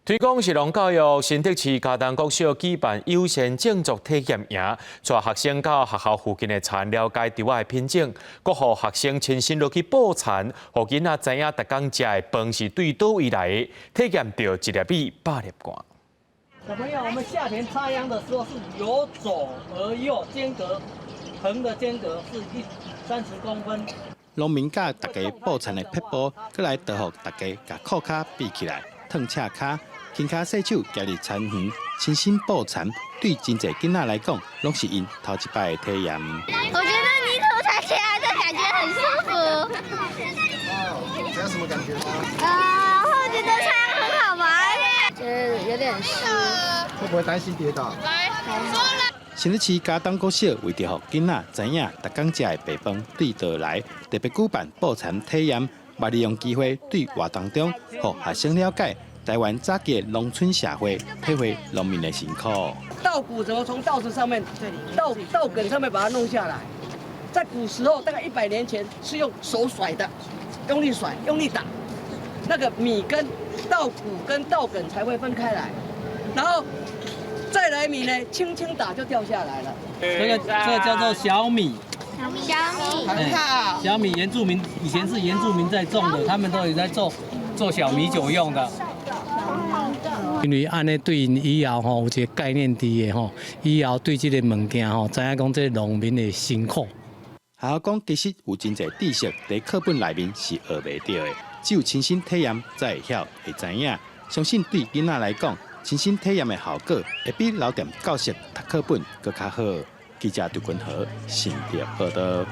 推广实农教育，新竹市嘉东国小举办优先种植体验营，带学生到学校附近的田了解稻仔的品种，搁互学生亲身落去捕田，互囡仔知影逐工食的饭是对倒位来的，体验到一粒米百粒汗。小朋友，我们下田插秧的时候是由左而右间隔，横的间隔是30公分。农民教大家捕田的撇步，过来导护大家把裤脚闭起来，烫赤脚。轻脚细手行入田园，亲身捕田，对真侪囡仔来讲，拢是因头一摆的体验。我觉得泥土踩起来的感觉很舒服。这有什么感觉吗？我觉得这样很好玩，觉得有点湿。会不会担心跌倒？新竹市嘉东国小为着让囡仔知影逐工食的白饭对倒来，特别举办捕田体验，也利用机会对活动中，让学生了解。台湾早期的农村社会，体会农民的辛苦。稻谷怎么从稻子上面、稻梗上面把它弄下来？在古时候，大概100年前是用手甩的，用力甩、用力打，那个米跟稻谷跟稻梗才会分开来，然后再来米呢，轻轻打就掉下来了。这个叫做小米。很好。小米原住民以前是原住民在种的，他们都有在做小米酒用的。因为安尼对因以后有一个概念伫的以后对这个物件知影讲这农民的辛苦。还好讲，其实有真侪知识在课本内面是学袂到的，只有亲身体验才会晓会知影。相信对囡仔来讲，亲身体验的效果会比老店教室读课本更较好。记者杜君和新竹报道。